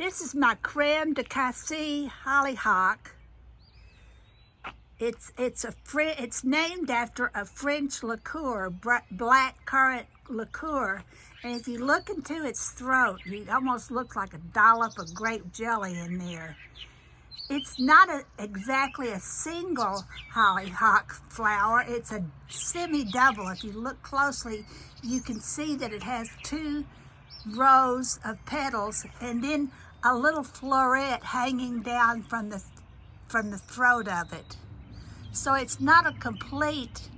This is my Creme de Cassis Hollyhock. It's named after a French liqueur, black currant liqueur. And if you look into its throat, it almost looks like a dollop of grape jelly in there. It's not exactly a single hollyhock flower. It's a semi-double. If you look closely, you can see that it has 2 rows of petals and then a little floret hanging down from the throat of it. So it's not a complete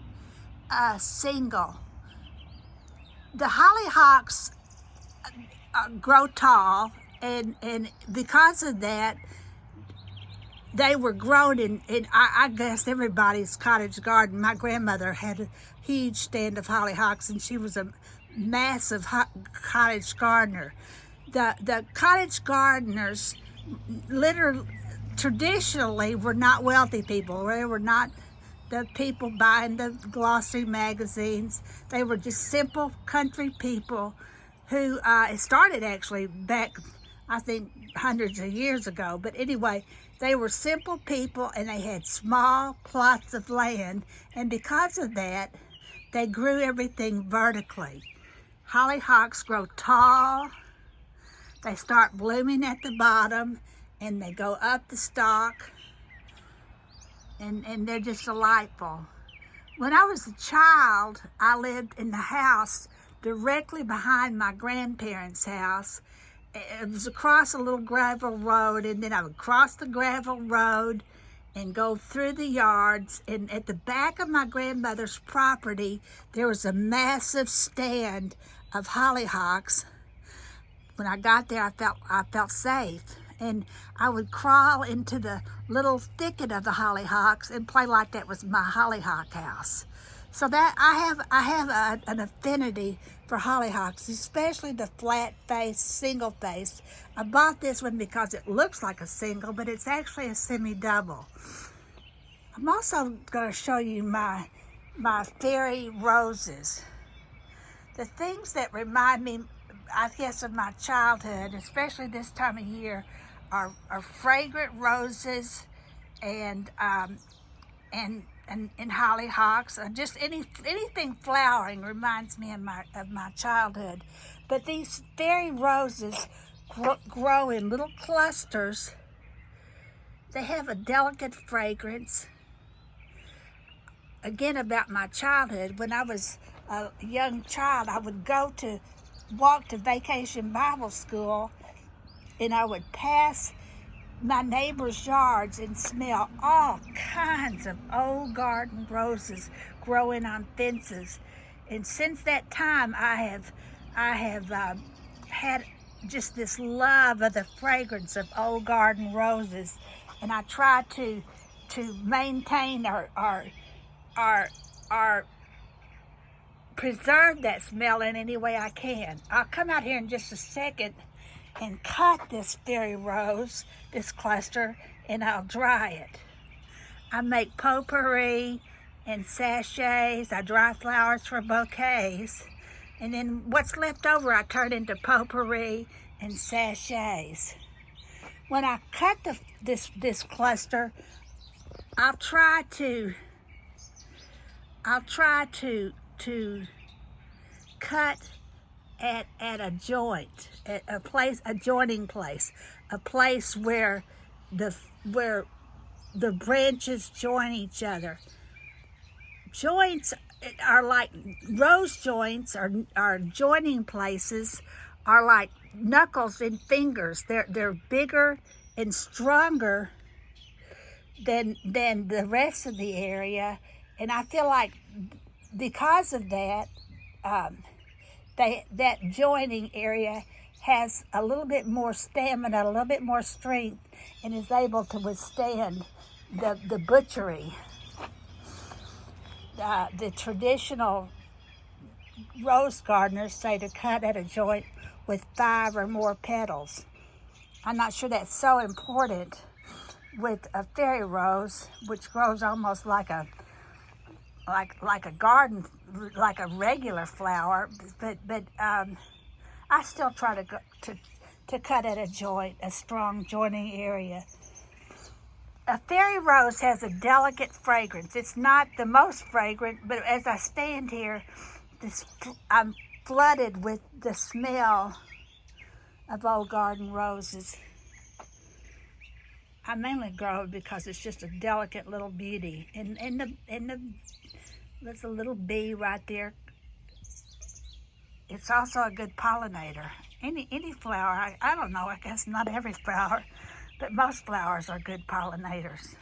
single. The hollyhocks grow tall, and because of that, they were grown in I guess everybody's cottage garden. My grandmother had a huge stand of hollyhocks, and she was a massive cottage gardener. The cottage gardeners traditionally were not wealthy people. They were not the people buying the glossy magazines. They were just simple country people who, it started actually back, I think, hundreds of years ago. But anyway, they were simple people, and they had small plots of land. And because of that, they grew everything vertically. Hollyhocks grow tall. They start blooming at the bottom, and they go up the stalk, and they're just delightful. When I was a child, I lived in the house directly behind my grandparents' house. It was across a little gravel road, and then I would cross the gravel road and go through the yards. And at the back of my grandmother's property, there was a massive stand of hollyhocks. When I got there, I felt safe. And I would crawl into the little thicket of the hollyhocks and play like that was my hollyhock house. So that I have an affinity for hollyhocks, especially the flat-faced, single-faced. I bought this one because it looks like a single, but it's actually a semi-double. I'm also going to show you my fairy roses. The things that remind me, I guess, of my childhood, especially this time of year, are fragrant roses and hollyhocks. Just anything flowering reminds me of my childhood. But these fairy roses grow in little clusters. They have a delicate fragrance. Again, about my childhood, when I was a young child, I would walk to Vacation Bible School, and I would pass my neighbors' yards and smell all kinds of old garden roses growing on fences. And since that time, I have had just this love of the fragrance of old garden roses, and I try to maintain or preserve that smell in any way I can. I'll come out here in just a second and cut this fairy rose, this cluster, and I'll dry it. I make potpourri and sachets. I dry flowers for bouquets. And then what's left over, I turn into potpourri and sachets. When I cut this cluster, I'll try to cut at a joint, at a joining place, a place where the branches join each other. Joints are like rose joints, are joining places, are like knuckles and fingers. They're bigger and stronger than the rest of the area, and I feel like because of that, that joining area has a little bit more stamina, a little bit more strength, and is able to withstand the butchery. The traditional rose gardeners say to cut at a joint with 5 or more petals. I'm not sure that's so important with a fairy rose, which grows almost like a garden, like a regular flower, but I still try to to cut at a joint, a strong joining area. A fairy rose has a delicate fragrance. It's not the most fragrant, but as I stand here, I'm flooded with the smell of old garden roses. I mainly grow it because it's just a delicate little beauty. And there's a little bee right there. It's also a good pollinator. Any flower, I don't know, I guess not every flower, but most flowers are good pollinators.